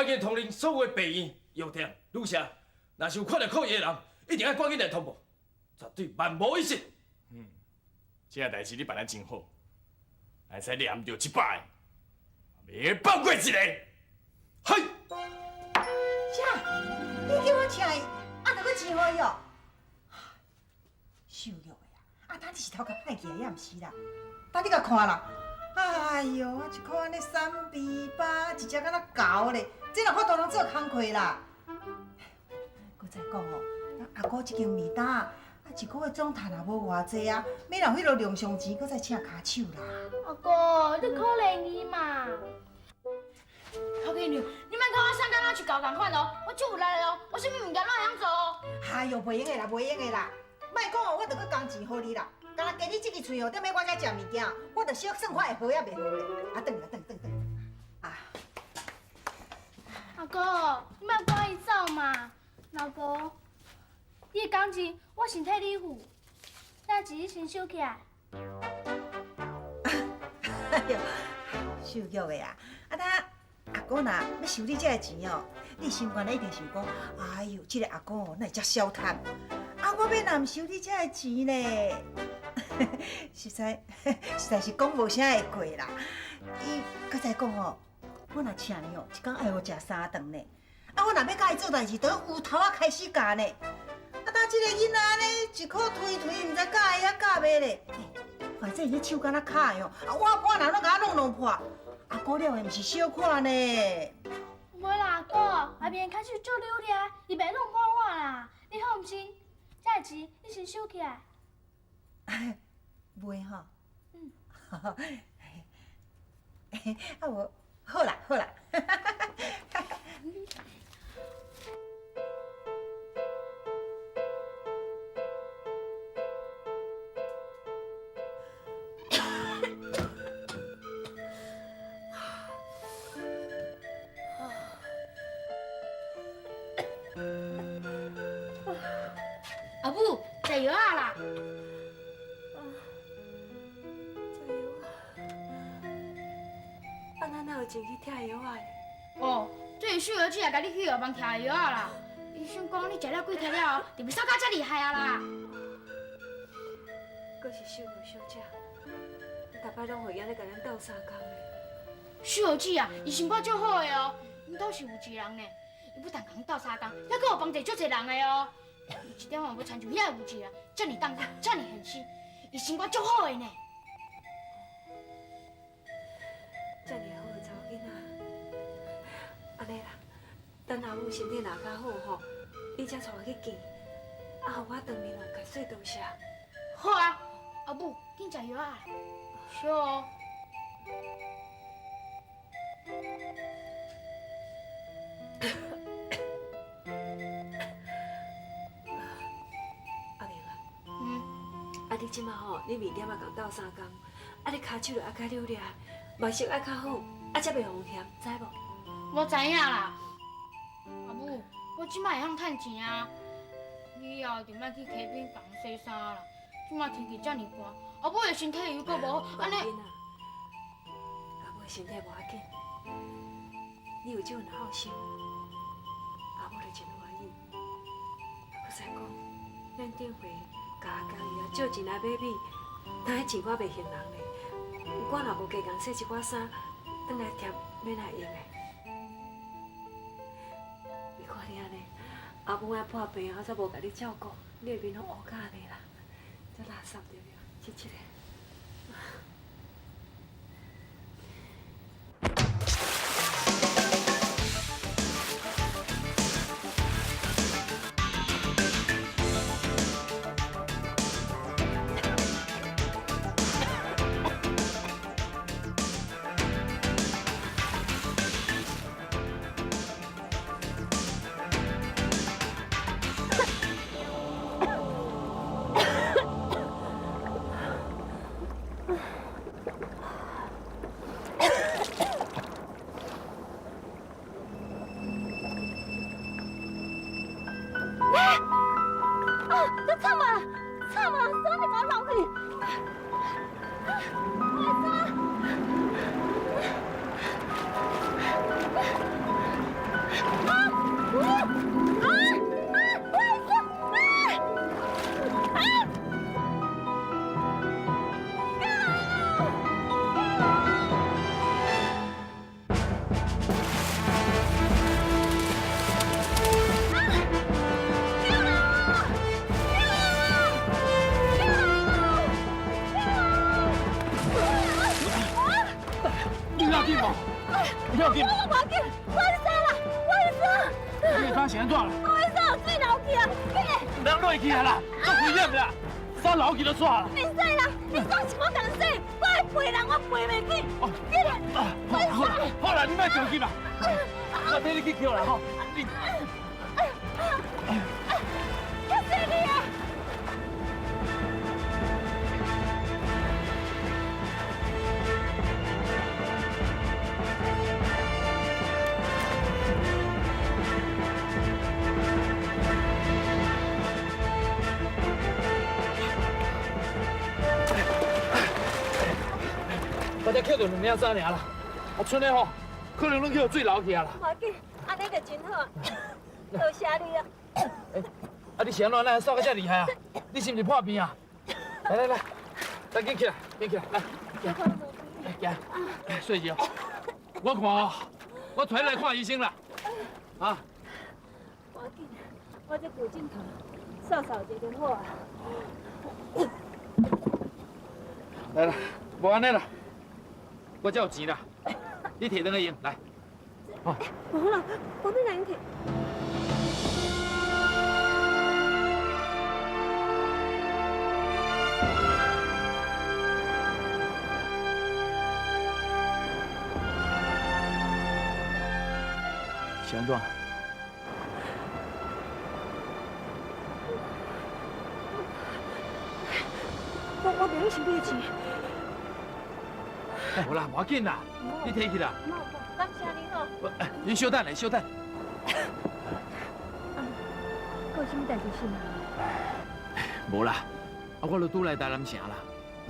已经通令所有的病院、药店、旅社，若是有看到可疑的人，一定要赶紧来通报，绝对万无一失。这代志你办得真好，会使念着一摆，袂放过一个。嘿，啥？你叫我请伊，啊，着搁钱互伊哦？受辱的呀！啊，当你是头壳歹去的，也毋是啦。当你甲看啦，哎哟，啊，一箍安尼三比八，一只敢若狗咧，这若法度通做工课啦。搁再讲哦，咱阿姑这间面单，啊，一个月总趁也无偌济啊，免让迄落零用钱，搁再请骹手啦。阿哥，你可怜伊嘛！好朋友，你莫看我三工仔去搞共款哦，我就有力哦，我啥物物件拢会晓做哦。哎哟，袂用的啦，袂用的啦！莫讲哦，我着搁工钱互你啦。干那加你这个喙哦，踮咧我遮食物件，我着小算看会好也袂好咧。啊，转啦，转。啊！阿哥，你莫赶伊走嘛！老婆，你的工钱我先替你付，代志你先收起来。哎哟，受辱的啊！啊，当阿姑若要收你这个钱哦，你心肝一定想讲，哎哟，这个阿公哦，哪会遮小贪？啊，我要若毋收你这个钱呢？实在是讲无啥会过啦。伊搁再讲哦，我若请你哦，一工爱互食3顿呢。啊，我若要甲伊做代志，都要有头仔开始教呢。啊，当这个囡仔呢，一箍推，毋知教会还教袂咧。反正伊迄手敢若卡的哦，啊，我半人拢甲我弄破。阿姑了的毋是小看呢。袂啦，阿哥，后面开始做溜俩，伊袂弄破我啦。你放心，这个钱你先收起来。袂吼，啊无，好啦。阿母，食药啊啦！啊，咱哪有钱去拆药啊？哦，这是秀儿姐也甲你去药房拆药啊啦。医生讲你食了几粒了后，就袂扫到遮厉害啊啦。阁是秀儿小姐，逐摆拢会养咧甲咱斗相共的。秀儿姐啊，伊心肝足好的哦，因倒是有一人呢，伊不但甲阮斗相共，还阁有帮助足侪人的哦。伊一点也无亲像遐有钱人，遮尔当家，遮尔现实，伊心肝足好的呢。遮尔好的查某囡仔，安尼啦，等阿母身体若较好吼，你才带我去见，啊，互我当面甲说多谢。好啊，阿母，紧食药啊！小哦。阿玲啊，啊你即马吼，你面点啊共斗相共，啊你骹手着爱较溜咧，目色爱较好，啊才袂风险，知无？我知影啦，阿母，我即摆会晓趁钱啊，以后就莫去溪边共洗衫啦。即摆天气遮尔寒，阿母的身体又阁无好，安尼。阿母的身体无要紧，你有这份好心，阿母就真欢喜。啊，搁再讲，咱顶回甲阿公伊啊借钱来买米，哪迄钱我袂还人咧。我若无加工洗一寡衫，转来贴免来用的。你看你安尼，阿母爱破病啊，才无甲你照顾，你的面拢乌甲安尼啦，这垃圾对了，这个。惨啊！衫被搞流去。我的衫。哪是安怎啦？我的手水流去啊！人落去啊啦，足危险啦，手流去就煞啦。袂使啦，你总是我同死，我爱陪人，我陪袂起。好啦，你莫着急啦，我替你去捡啦吼。你。要死你啊！我才捡到2领3领啦，剩的吼，可能拢去水流去啊啦。我紧，安尼就真好，多谢你啊！啊，你是安怎咱扫到遮厉害啊？你是毋是破病啊？来，咱紧起来，来，行，睡觉。我看哦，我带你来看医生啦。啊，我紧，我这骨镜头扫扫一下就好啊。来啦，无安尼啦，我这有钱啦，你摕转去用来。哦，无啦，我要来摕。是安怎？我袂用收你的钱。无啦，无要紧啦，你摕去啦。感谢你吼。你稍等咧，稍等。还有啥物代志是吗？无啦，我就拄来台南城啦，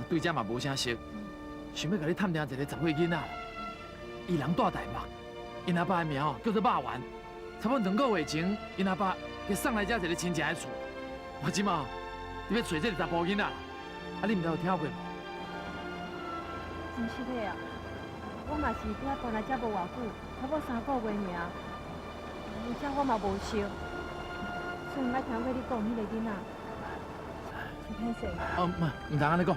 对遮嘛无啥熟，想要甲你探听一个10岁囡仔，伊人住台北，因阿爸的名哦叫做肉丸，差不多2个月前，因阿爸给送来遮一个亲戚的厝，我即马你要找这个查甫囡仔啦，你毋知有听过无？真实的啊，我嘛是拄搬来遮无偌久，差不多3个月尔，而且我嘛无熟，所以毋捌听过你讲迄个囡仔，是歹势。哦，唔通安尼讲，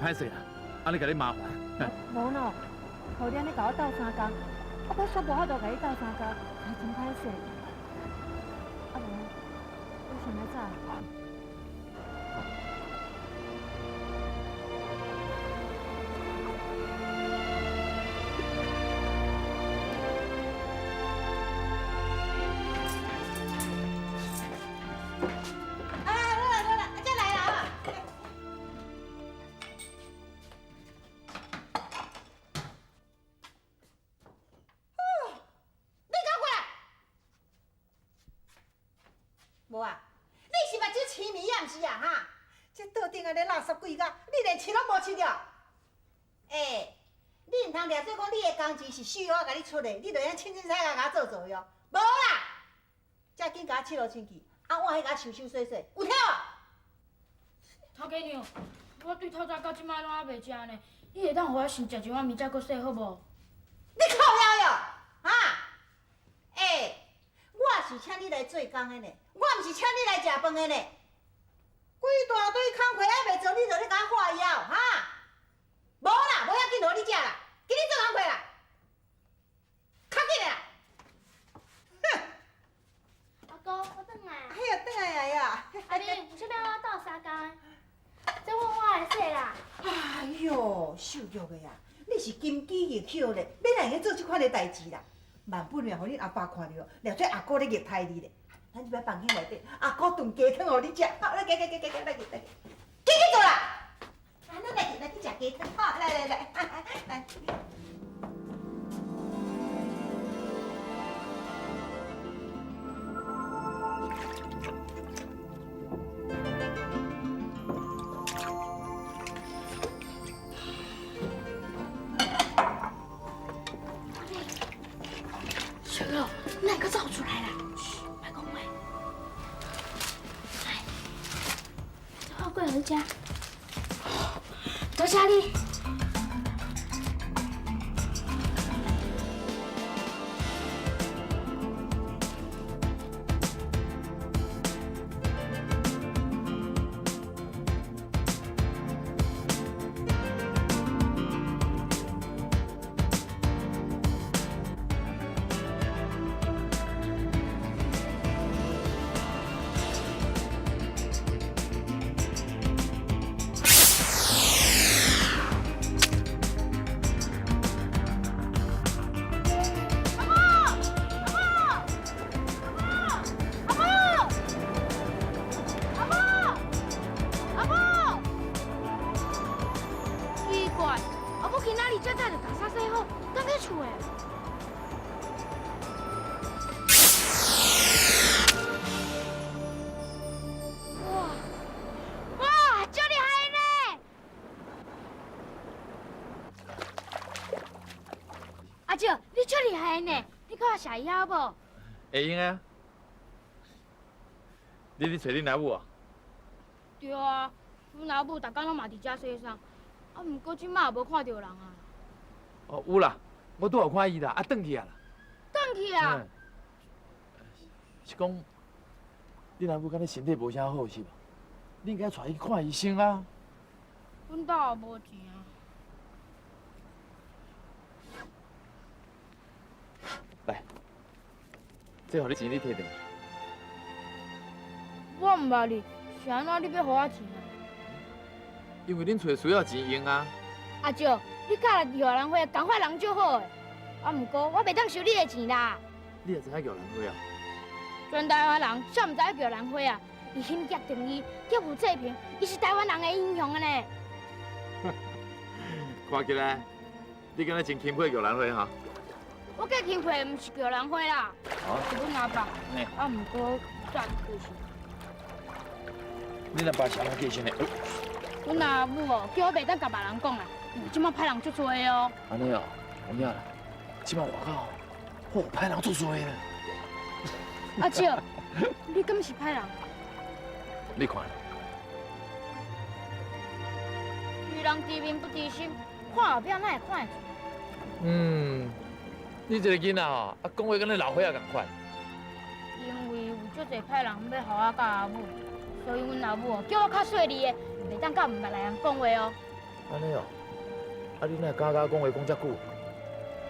歹势啦，安尼甲你麻烦。无喏，互你安尼甲我斗3工，我煞无法度甲你斗3工，还真歹势。啊无，我先来走。无啊，你是目睭痴迷啊，毋是啊哈？这桌顶安尼垃圾几甲，你连饲拢无饲着。你毋通掠做讲你的工钱是需要我甲你出的，你就用凊凊彩甲我做哟。无啦，遮紧甲我佚佗清气，啊我迄甲收收洗洗，有听无？头家娘，我对透早到即摆拢还袂食呢，你会当互我先食一碗面才阁洗好无？你靠腰哟，哈？我是请你来做工的呢，我毋是请你来食饭的呢。规大堆工课还袂做，你就咧甲我画腰，哈？无啦，无要紧，互你食啦，今日做工课啦，较紧的啦。哼！阿哥，我转来。哎呀，转来呀！阿玲，这边我倒3工，这碗我来洗啦。哎哟，受辱的呀！你是金鸡玉巧咧，要来去做这款的代志啦。万不免互恁阿爸看到，掠做阿哥咧虐待你咧。咱入来房间内底，阿哥炖鸡汤互你食。好，来，来去做啦！啊，咱来去食鸡汤。好，来，来。小玉，你哪个走出来啦？嘘，别讲话。来，这货过回家。多谢你。会呢，你看我写伊好无？会用啊。你去找恁老母啊？对啊，阮老母逐工拢嘛伫遮洗衫，啊，毋过即摆也无看到人啊。哦，有啦，我拄有看伊啦，啊，转去啊啦。转去啊？是讲，恁老母敢若身体无啥好是无？你应该带伊去看医生啊。阮兜也无钱啊。来，这互你钱，你摕倒。我毋捌你，是安怎你要互我钱啊？因为恁厝需要钱用啊。阿舅，你教了摇人花，共款人就好诶。啊，毋过我袂当收你的钱啦。你也知影摇人花啊？全台湾人啥毋知影摇人花啊？伊兴业定义，业务制平，伊是台湾人的英雄啊呢。看起来，你敢若真钦佩摇人花哈？我计钦佩毋是摇人花啦，是阮阿爸。啊，毋过暂可惜。你若爸是安怎过身的？阮阿母哦，叫我袂当甲别人讲啦，因为即摆歹人足多的哦。安尼哦，有影啦。即摆外口，歹人足多呢。阿舅，你敢是歹人？你看，遇人知面不知心，看后壁哪会看得出？你这个囡仔哦，啊，讲话跟你老伙仔共款。因为有足侪歹人要互我甲阿母，所以阮老母哦叫我较细腻的，袂当甲毋捌来人讲话哦。安尼哦，啊，你哪会敢讲话讲遮久？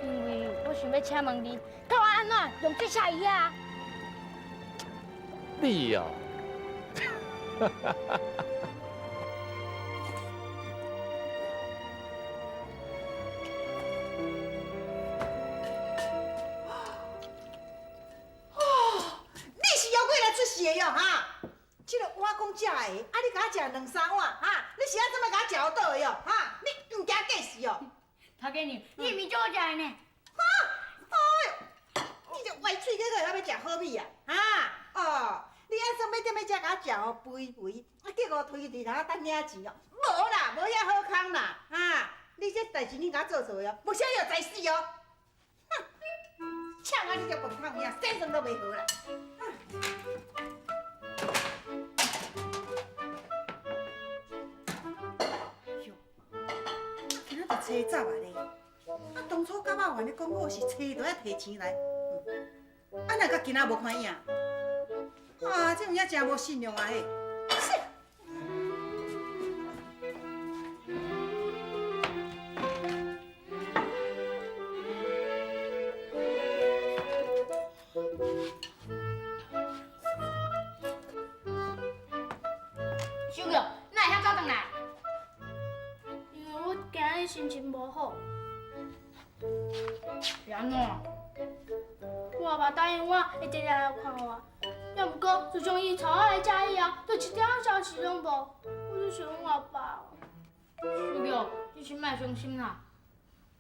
因为我想要请问你，教我安怎用这下椅啊？你哦，你是妖怪来出事的哟哈！这个碗讲食的，啊你甲我食两三碗哈，你是安怎么甲我食到倒的哟哈？你唔惊假死哦？头家娘，你是咪叫我食的呢？你这歪嘴个个还要食好味啊？哈哦，你安怎要踮咧遮甲我食哦肥肥，啊结果推伫头等领钱哦？无啦，无遐好康啦哈！你这代志你甲我做错哦，无啥要栽死哦！哼，呛啊你这笨汤呀，生算都袂好啦！哟，今仔就车走啊咧！啊，当初甲我原咧讲好是车都要提钱来，啊哪甲今仔无看影？啊，这有影真无信用啊嘿！小玉，哪会晓走转来？因为我今日心情无好。是安怎？我阿爸答应我会直直来看我，要毋过自从伊带我来遮以后，就一点消息拢无。我就想我阿爸。小玉，你先莫伤心啦。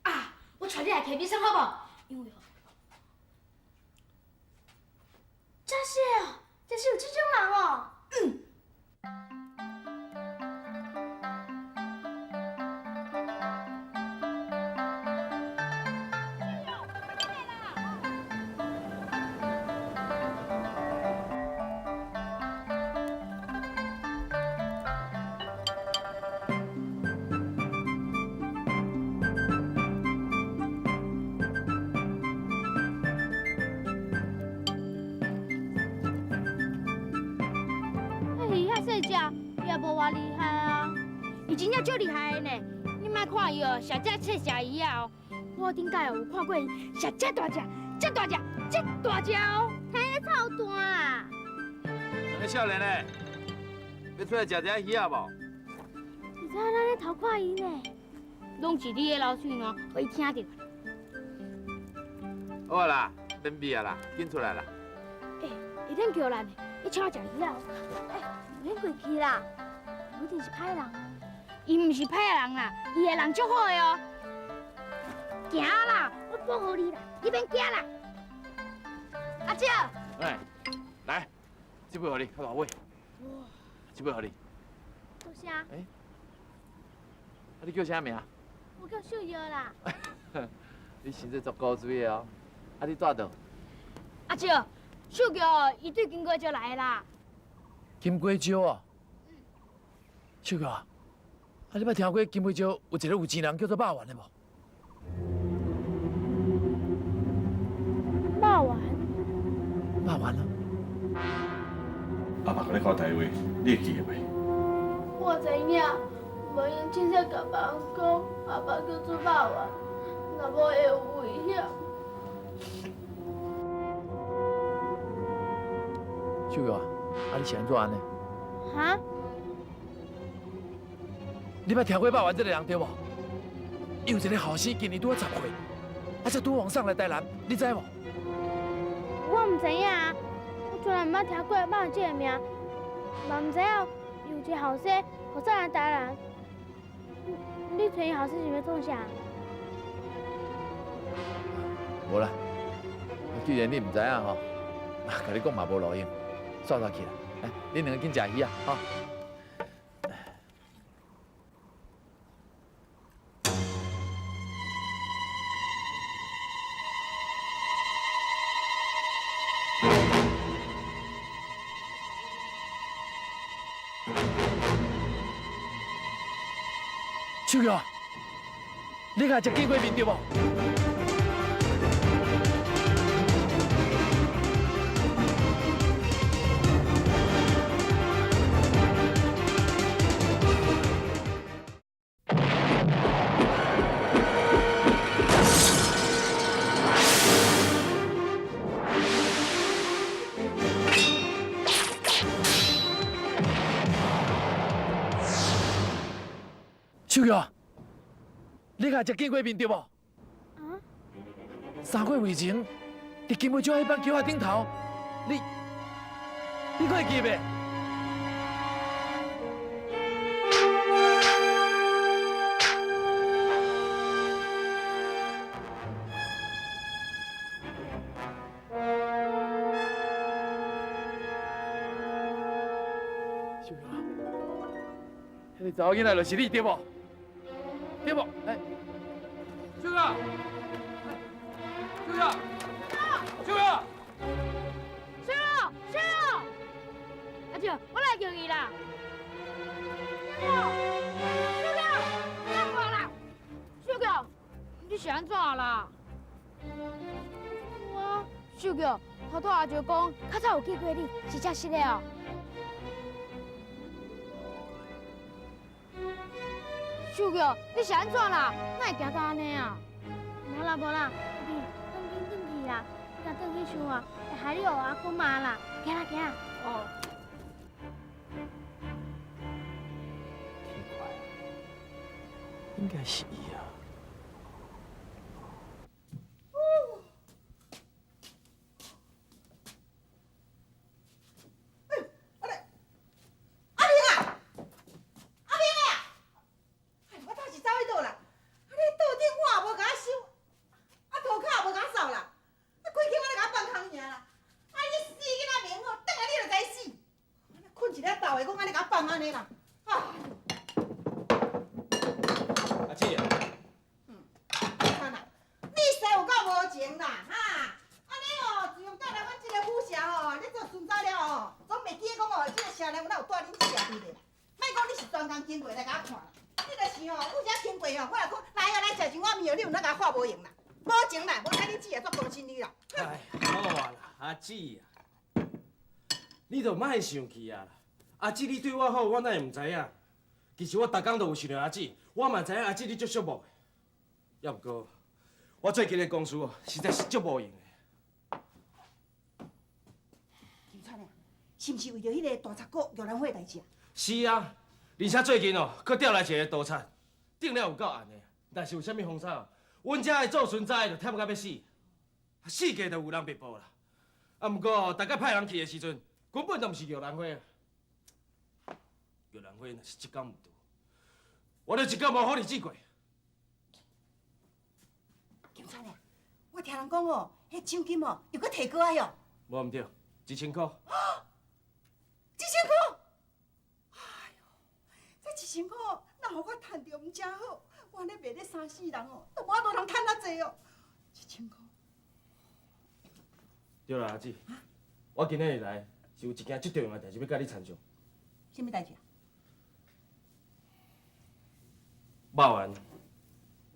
啊，我带你来溪边耍好无？因为哦，真是哦，真是有这种人哦。伊也无偌厉害啊，伊真正足厉害的呢。你莫看伊哦，食只切蛇鱼啊哦，我顶摆有看过伊食遮大只、遮大只、遮大只哦，嘿，超大啊！两个少年呢，要出来食只鱼啊无？你知影咱咧偷看伊呢？拢是你的老嘴喏，被伊听着。好啊啦，免逼啊啦，紧出来啦。会当叫咱的，你请我食鱼啊！免过去啦，我一定是歹人。伊毋是歹人啦，伊的人足好的哦。行啦，我保护你啦，你免惊啦。阿姐，哎，来，这杯互你，较大杯。这杯互你。多谢。啊，你叫啥名？我叫秀瑶啦。你身体足高水的哦。啊，你住倒？阿舅，秀哥伊对金龟就来啦。金龟石哦。秀哥，啊，你捌听过金龟石有一个有钱人叫做肉丸的无？肉丸？肉丸啊？阿爸甲你考台话，你会记得袂？我知影，无用亲切甲别人讲，阿爸叫做肉丸，若无会有危险。秀哥，啊，你是安怎安尼？哈？你捌听过肉丸这个人对无？伊有一个后生，今年拄啊10岁，啊，才拄往上来台南，你知无？我唔知影啊，我从来毋捌听过肉丸这个名，嘛唔知影有一个后生，互上来台南。你找伊后生是要创啥？无啦，既然你唔知影吼，甲你讲嘛无路用，煞煞去啦。来，恁两个紧食鱼啊，吼。秀哥，你甲食见过面对无？秀哥，你甲食见过面对无？啊3个月前，伫金尾庄迄班桥仔顶头，你可会记袂？秀哥，迄个查某囡仔就是你对无？对不？哎，秀哥，秀哥，秀哥，秀哥，秀哥，阿舅，我来叫伊啦。秀哥，秀哥，干嘛啦？秀哥，你是安怎啦？秀哥，头拄阿舅讲，较早有见过你，是真实的哦。秀哥，你是安怎啦？哪会行到安尼啊？无啦无啦，你转去啦，你若转去想啊，会害你学阿公骂啦。行啦行啦。哦。奇怪，应该是伊啊。阿姐，你使有够无情啦，哈！安尼哦，自从带来阮这个武社哦，你做巡查了哦，总袂记讲哦，这个社内有哪有带恁姐对咧？莫讲你是专工经过来甲我看啦，你就是哦，武社经过哦，我来讲来食一碗面，你有哪甲我看无用啦？无情啦，无睇恁姐做公心女啦。哎，好啊啦，阿姊啊，你著莫生气啊啦！阿姊你对我好，我哪会唔知影？其实我逐工都有想着阿姊，我嘛知影阿姊你足寂寞的。要不过，我最近的公司哦，实在是足无用的。金川啊，是毋是为着迄个大贼股玉兰花代志啊？是啊，而且最近哦，佫调来一个盗贼，顶了有够暗的。但是有啥物风潮，阮遮的做巡查的就忝到要死，四界都有人被捕啦。啊，毋过大概派人去的时阵，根本就毋是玉兰花。玉兰花若是一工毋拄，我就一工无好日子过。金川啊，我听人讲哦，迄奖金哦又搁提高啊哟。无毋对，1000块。 1000块！哎呦，这1000块，若互我趁着毋正好，我安尼卖咧3、4人哦，都无法度通趁遐济哦。1000块，对啦，阿姊，我今日来是有一件最重要的代志要甲你参详。什么代志啊？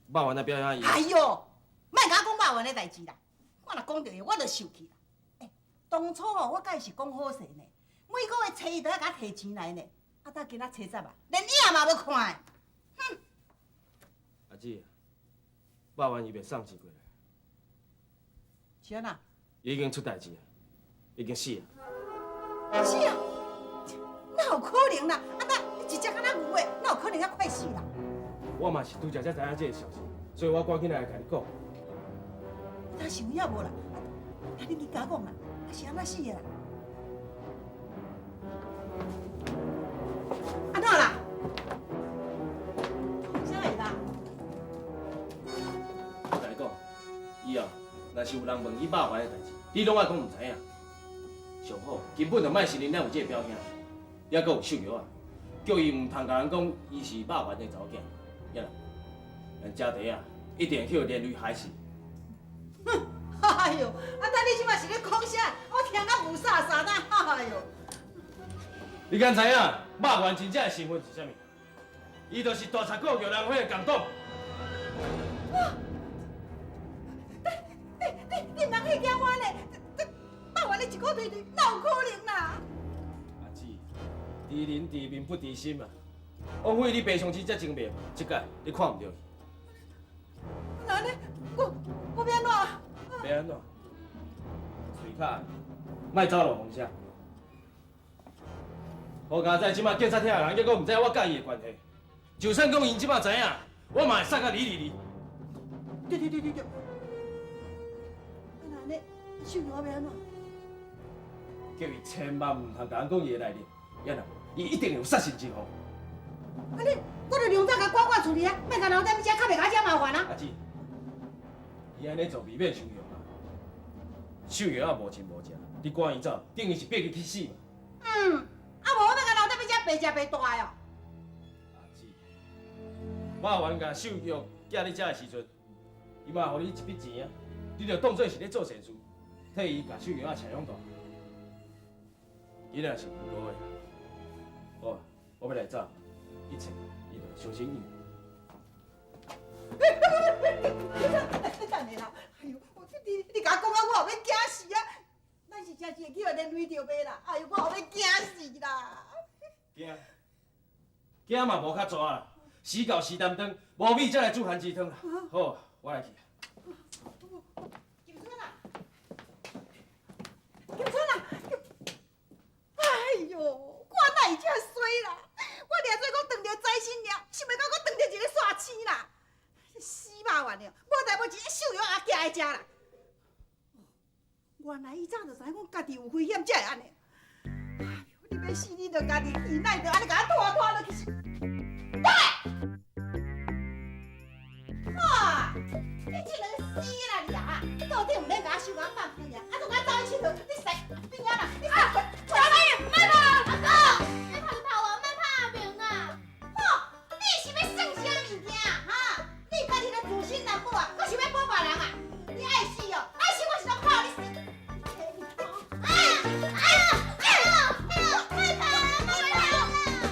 肉圆的表演伊。哎呦，莫甲我讲肉圆的代志啦！我若讲到伊，我就生气啦。当初哦，我甲伊是讲好势呢，每个月初一都要甲我摕钱来呢。啊，到今仔初十啊，连影嘛无看的。哼！阿姊，肉圆伊袂送钱过来，是安那？伊已经出代志了，已经死了。是啊，哪有可能啦？啊，那一只敢若牛的，哪有可能遐快死啦？我嘛是拄则才知影这个消息，所以我赶紧来甲你讲。他想遐无啦？啊，你甲我讲啦，啊是安怎死的啦？安怎啦？啥会啦？我甲你讲，以后若是有人问你肉圆的代志，你拢爱讲毋知影。上好根本就莫承认咱有这个表兄，也搁有秀玉啊，叫伊毋通甲人讲伊是肉圆的查某囝，呀啦，咱家弟啊一定去连累害死。哼！哎呦，啊，等你即马是咧讲啥？我听甲无煞煞呐！哎呦！你敢知影肉圆真正的身份是啥物？伊就是大賊股玉兰花的共党。你唔通去惊我呢？肉圆你一个推推，哪有可能啦？阿姊，知人知面不知心啊！枉费你白相钱才精明，这届你看唔到伊。那呢？我要安怎？要安怎？随卡，莫走漏风声。好佳哉，即马警察厅的人，结果唔知我甲伊的关系。就算讲因即马知影，我嘛会杀甲你。对。啊，那呢？秀玉我要安怎？叫伊千万唔通甲人讲伊的来历，呀啦，伊一定有杀身之祸。啊你，我就量早甲管处理啊，莫甲留在遮，较袂甲遮麻烦啊。阿姊，伊安尼做未免伤用啊！秀玉也无亲无情，你赶伊走，等于是逼伊去死嘛。啊无我要甲留在遮白食白大哦。阿姊，肉圆甲秀玉寄你遮的时阵，伊嘛互你一笔钱啊，你着当做是咧做善事，替伊甲秀玉啊请养大。伊若是唔过的，好，我要来走，一切伊着小心意。你等下啦，哎呦，你甲我讲啊，我后要惊死啊！咱是真会去互连累着买啦，哎呦，我后要惊死啦！惊嘛无较蛇啦，死到时担当，无米才来煮番薯汤啦。好，我来去。金春啊，哎呦，我哪会遮衰啦？我掠做讲当着财神爷，想袂到我当着一个煞星啦！死肉圆了，无代无志，秀玉也寄来遮啦。原来伊早就知讲家己有危险，才会安尼。哎呦，你要死你着家己去，哪会着安尼甲我拖落去死？哇！你这人死啦你啊！你到底唔免甲我收我放屁呀？啊，就甲走去佚佗，你使边啊啦？你啊！小妹，唔免啦！阿哥，你拍头啊，唔免拍后面啊！吼，你是要算啥物件哈？你家己都自信难保啊，搁想要保别人啊？你爱死哦，爱死我是要靠你死！哎呀！卖拍啊！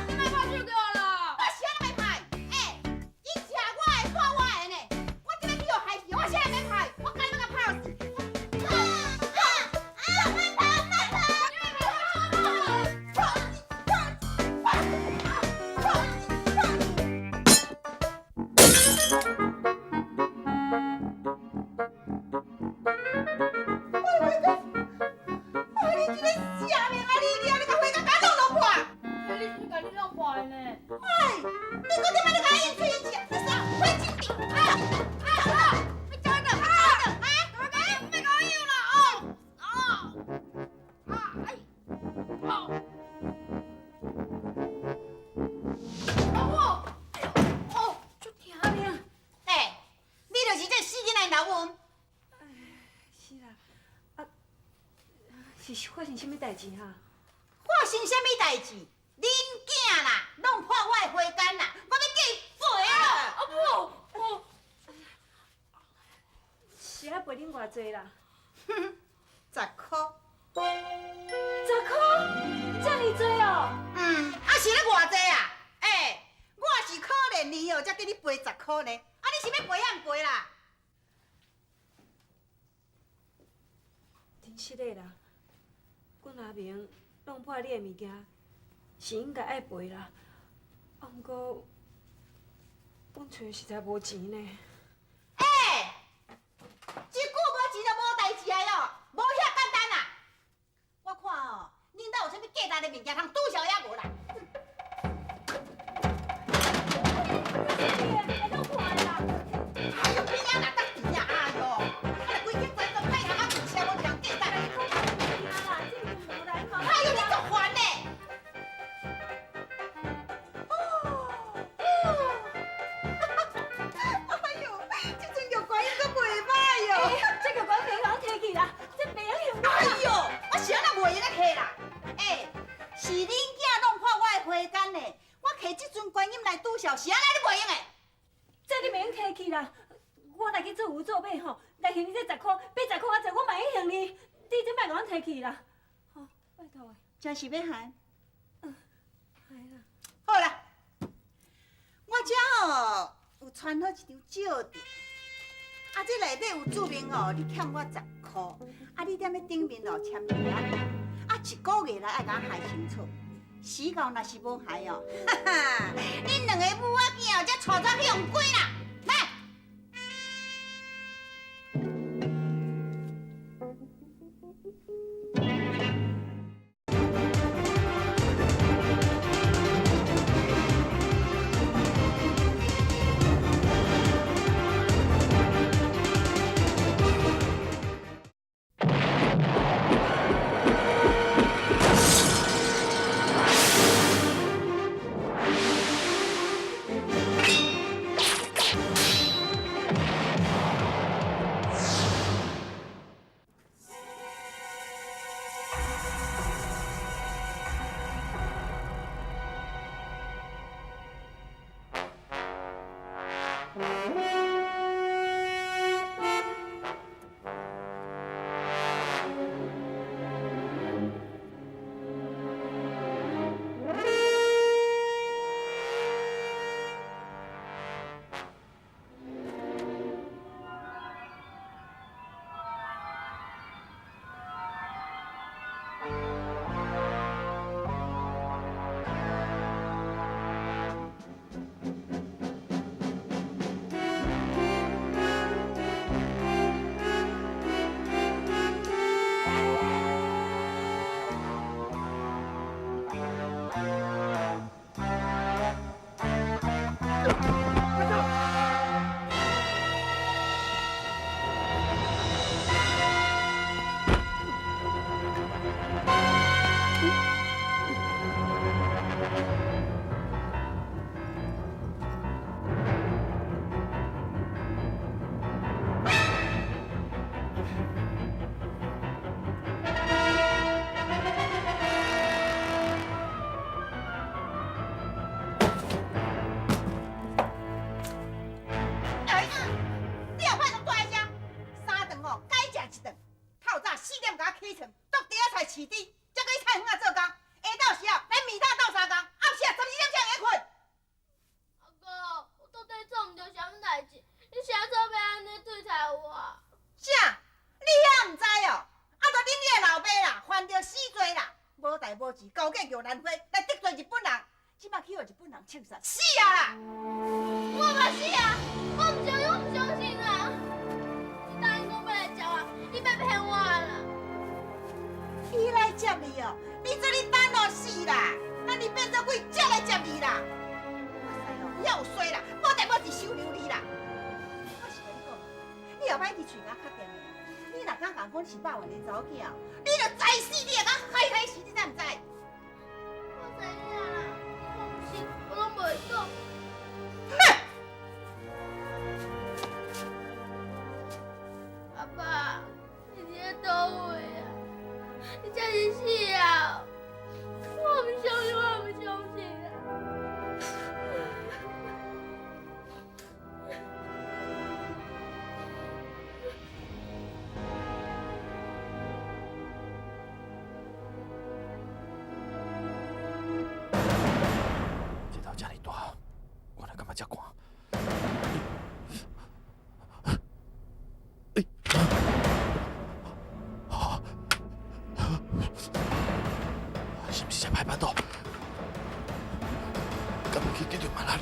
你卖拍就对了。我是安尼卖拍，伊吃我的，看我的呢。我今日去互害死，我现在免拍，我今日要甲拍死。是发生什么代志哈？发生什么代志？恁囝啦，弄破我的花间啦，我要叫伊赔啊！是爱赔恁偌济啦？哼， 10块。10块，这么多哦？是咧偌济啊？我是可怜你哦，才给你赔10块呢。你是要赔还唔赔啦？真实的啦，阮阿明弄破你的物件，是应该爱赔啦。不过，阮揣实在无钱呢。一句无钱就无代志的哦，无遐简单啦。我看哦，恁兜有啥物价值的物件通拄小也无啦。会弄破的啦！哎呦，边仔哪得钱啊？哎呦，规间砖都歹通啊，唔写无一项价值的。哎呦，你足烦呢！哎呦，这阵玉观音阁袂歹哟。这个管袂晓摕去啦，这袂晓用。哎呦，我啥人袂用咧摕啦？是恁囝弄破我的花干呢，我摕这尊观音来拄笑，是安尼你袂用的？这你袂用摕去啦。我来去做有做买吼，来还你这10块，买10块我我嘛会还你，你真莫甲我摕去啦。吼，拜托诶。真是要还？还啦。好啦，我遮哦有传好一张照片，这内底有注明哦，你欠我10块，你踮咧顶面哦签名，1个月来爱甲我还清楚。死到若是无还哦，哈哈，恁两个母仔囝哦，才娶走去用鬼啦！来。市猪，才搁去菜园仔做工。下昼时啊，来米大斗相共，暗时啊12点才会困。阿哥，我到底做唔着啥物代志？你啥做要安尼对待我？啥？你遐唔知哦？啊，着恁迄个老爸啦，犯着死罪啦，无代无志，勾结玉兰花来得罪日本人，即摆去互日本人枪杀，死啊啦！我嘛死啊！我唔相信，我唔相信啊！你答应我要来接我，你别骗我啦！伊来接你哦，你做你等落死啦！那你变做鬼才来接你啦！哇塞哦，要有衰啦，无代无志收留你啦！我是甲你讲，你后摆去喙甲确定的，你若敢讲阮是百万的查某囝，你着知死，你会甲害害死，你知唔知？我知影啦，你放心，我拢袂讲。阿爸，你伫倒位啊？你真是死啊！我唔相信，我唔相信啊！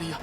里啊？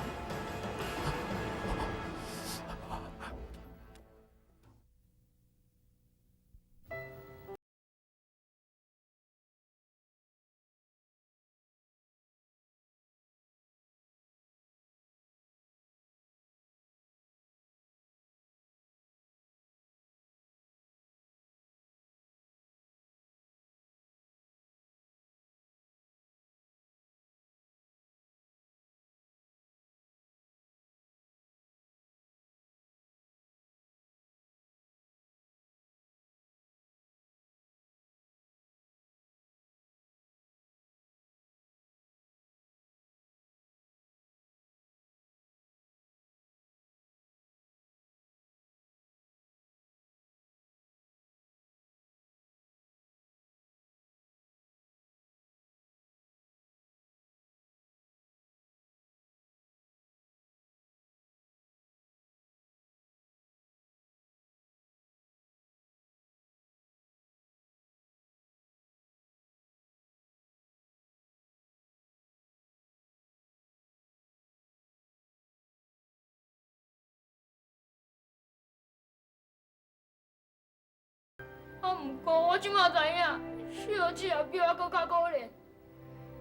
毋过我即马知影，小儿子也比我搁较可怜。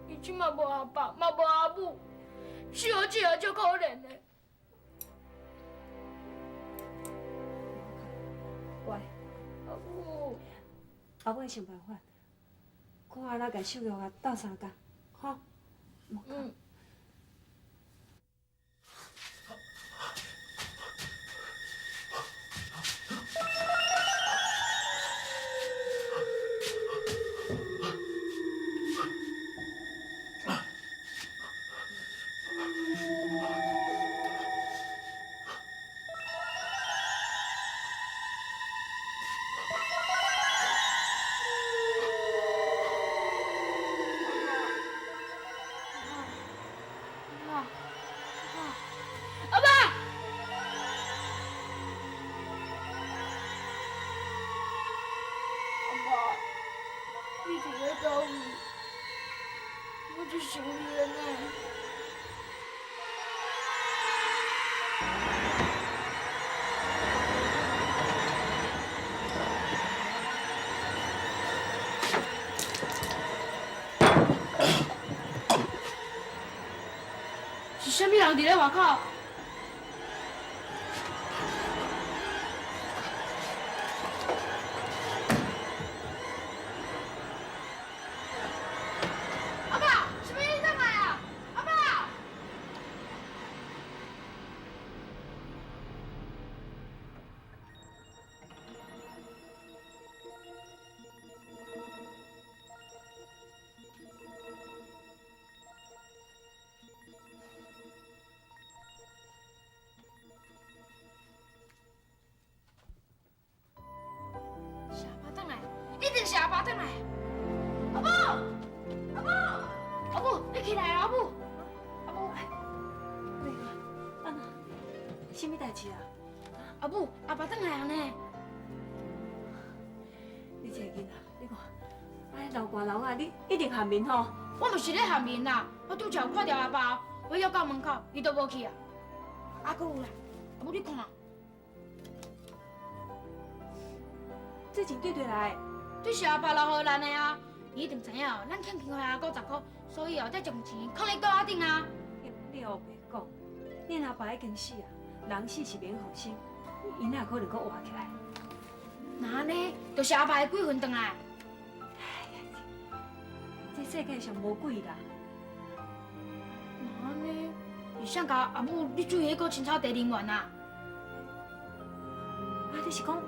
伊即马无阿爸，嘛无阿母，小儿子也足可怜的。乖，阿母，阿母会想办法，看咱甲秀玉啊斗相共，吼，莫哭。我就想你了呢。是啥物人伫咧外口？阿爸，什么你干嘛呀？阿爸！是阿爸回来，一定是阿爸回来。阿母，阿母，阿母，你起来啊，阿母，阿母，你看，阿妈，什么代志啊？阿母，阿爸回来啊呢。你这个囡仔，你看，哎，流汗流啊，你一定寒面吼。我嘛是咧下面啦，我拄则有看到阿爸，我约到门口，伊都无去啊。啊，搁有啦，阿母你看，这钱对来，这是阿爸留予咱的啊。伊一定知影哦，咱欠钱还50块，所以哦，才将钱放咧桌仔顶啊。你后白讲，恁阿爸已经死啊，人死是免好心，伊哪可能搁活起来？那呢，就是阿爸的鬼魂回来。这世界上无鬼啦。那呢，是啥甲阿母你做迄个青草茶啉完啊？啊，你是讲？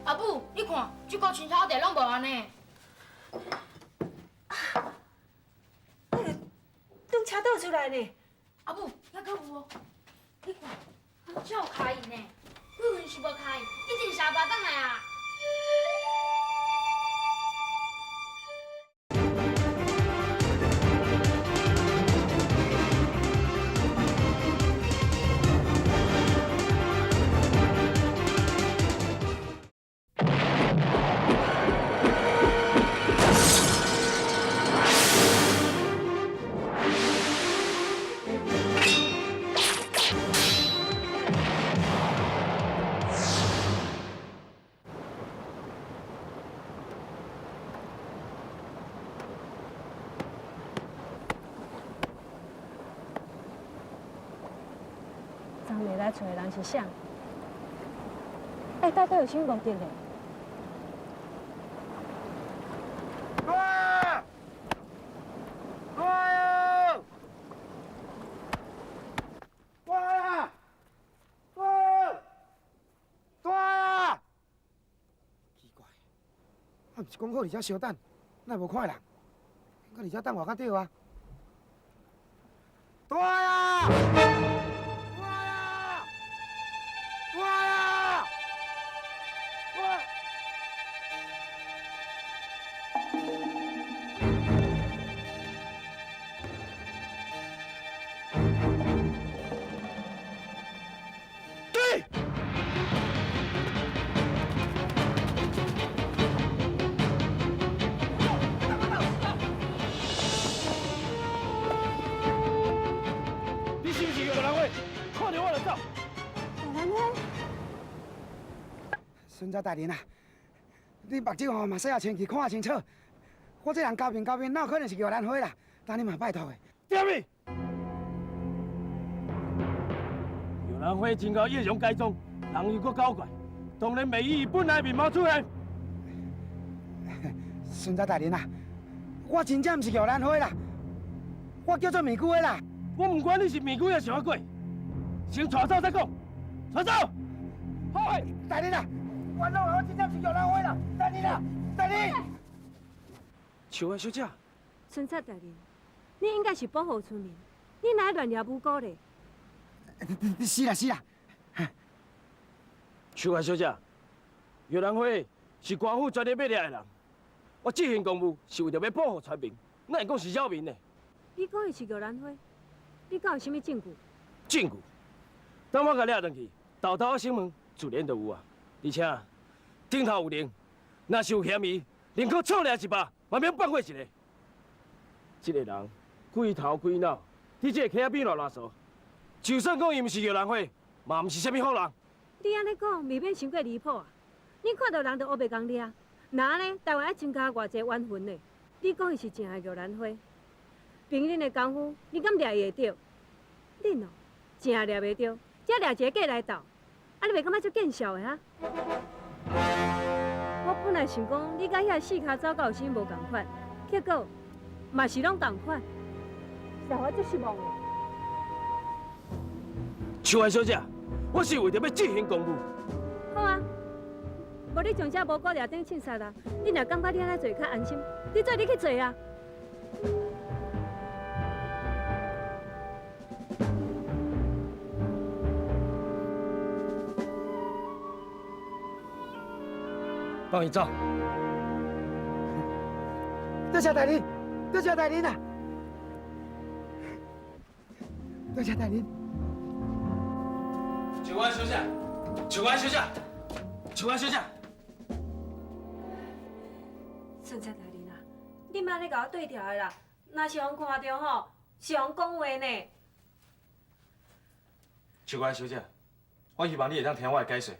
阿母，你看，这个青草茶拢无安尼。从车倒出来呢？阿母，还搁有哦，你看，这有开呢，鬼魂是无开，一定是阿爸回来啊。来找的人是啥？到底有啥目的嘞？对啊！对啊！对啊！对啊！对啊！奇怪，啊，毋是讲好伫遮稍等，哪无看人？搁伫遮等我较对啊！对啊！对啊！对啊！对。对。你是不是有人会看到我就走？有人会？孙家大人啊，你目睭吼嘛洗啊清气，看啊清楚。我这人交面，哪有可能是玉兰花啦？等你嘛拜托的。对咪？玉兰花经过叶容改装，人又搁搞怪，当然袂以本来面貌出现。孙家大人啊，我真正毋是玉兰花啦，我叫做玫瑰花啦。我唔管你是玫瑰还是啥鬼，先带走再讲，带走。好诶，大人啊，原来我真正是玉兰花啦，大人啊，大人。秋花小姐，孙策大人，你应该是保护村民，你哪会乱抓无辜嘞？是啦是啦。秋花小姐，玉兰花是官府专业买掠的人，我这项公务是为着要保护村民，哪会讲是扰民呢？你讲的是玉兰花，你敢有啥物证据？证据，等我甲掠转去，豆豆的新闻自然就有啊。而且顶头有令，若是有嫌疑，宁可错掠一百，嘛免放过一个。这个人规头规脑，伫这个溪仔边乱说，就算讲伊毋是玉兰花，嘛毋是啥物好人。你安尼讲，未免伤过离谱啊！你看到人就黑白讲掠，那安尼台湾要增加偌济冤魂呢？你讲伊是真的玉兰花，凭恁的功夫，你敢掠伊会着？恁哦，真掠袂着，才掠一个过来斗，啊你袂感觉足见笑的哈？我本来想讲，你甲遐四脚走狗有啥无共款，结果嘛是拢共款，让我足失望的。秋花小姐，我是为着要执行公务。好啊，无你从这无辜掠顶凊杀啦，你若感觉你安尼做较安心，你做你去做啊。放伊走。多谢大人，多谢大人啊！多谢大人。秋花小姐，秋花小姐，秋花小姐。孙策大人啊，你莫咧甲我对调的啦，若是互看到吼，是互讲话呢。秋花小姐，我希望你会当听我的解说。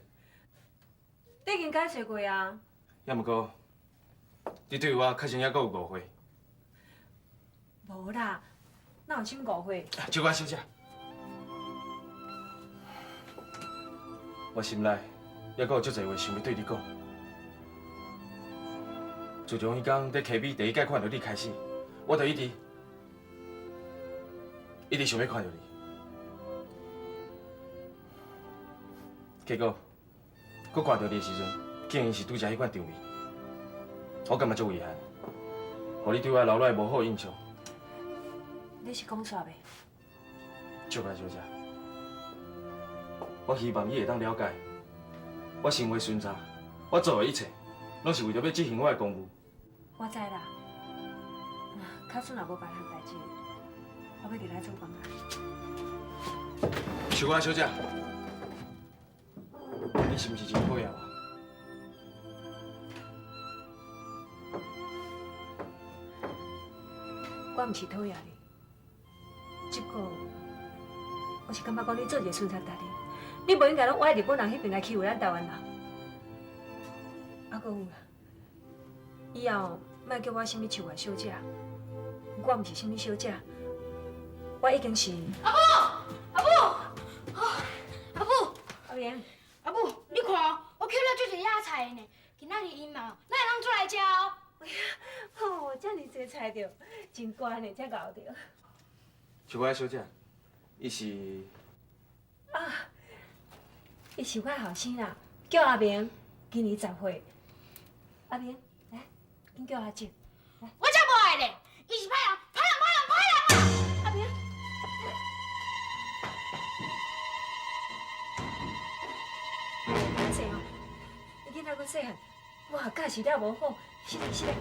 你已经解释过啊。也毋过，你对我确实还阁有误会。无啦，哪有啥误会？秋花小姐，我心内还阁有足侪话想要对你讲。自从迄天在溪边第一摆看到你开始，我就一直想要看到你。结果，搁看到你的时阵，竟然是拄则迄款场面，我感觉足遗憾，互你对我留落无好印象。你是讲煞袂？秋花小姐，我希望你会当了解，我身为巡查，我做的一切，拢是为着要执行我的公务。我知啦。假使若无别项代志，我要入来做工啊。秋花小姐，你是毋是真讨厌我？我毋是讨厌你，只不过我是感觉讲你做一个巡查大人，你无应该拢歪日本人迄边来欺负咱台湾人。啊，搁有啦，以后莫叫我啥物秋花小姐，我毋是啥物小姐，我已经是。阿母，阿母，阿母，阿母，你看哦，我捡了足侪野菜的呢，今仔日因嘛，咱会当做来食哦。哦，遮尔侪菜着，真乖呢，才熬着。像我小姐，伊是伊是我后生啦，叫阿明，今年10岁。阿明，来，紧叫阿静。我才无爱咧，伊是歹人，歹人啊！阿明，歹势哦，你囡仔阁细汉，我教是了无好，是咧。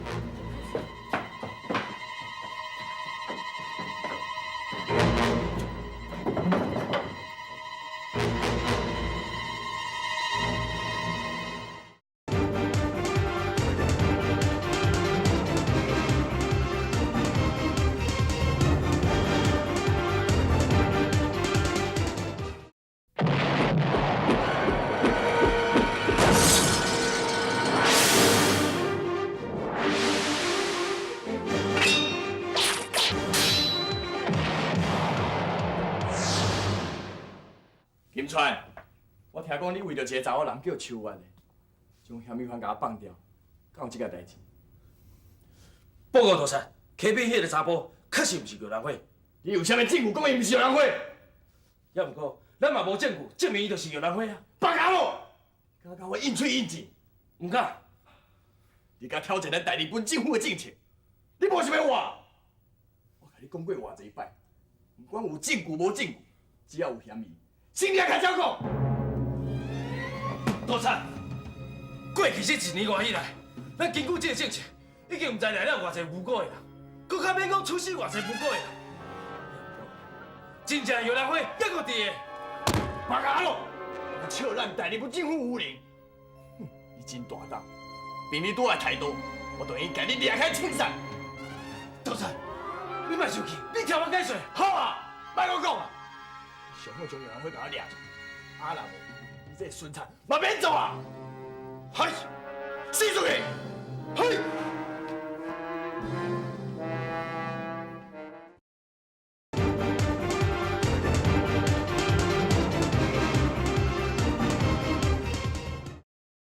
金川，我听讲你为着一个查某人叫秋月的，将嫌疑犯甲我放掉，敢有这个代志？报告大师，溪边迄个查甫确实毋是摇人花，你有啥物证据讲伊毋是摇人花？也毋过咱嘛无证据证明伊就是摇人花啊。别讲我，敢甲我应嘴应舌，毋敢，你敢挑战咱大日本政府的政策，你无想要活？我甲你讲过偌济摆，不管有证据无证据，只要有嫌疑，心里也较照讲。大师，过去这1年外以来，咱根据这个政策，已经毋知来了偌济无辜的人，搁较免讲出死偌济无辜的人。真正摇人花还搁伫个。别讲咯，你笑咱大日本政府无能，你真大胆，凭你拄来态度，我等于甲你掠开青山。大师，你莫生气，你听我解说。好啊，别我讲啊，上好将摇人花甲我掠住，啊若无，你这个孙产嘛免做啊！嗨，死出去！嗨！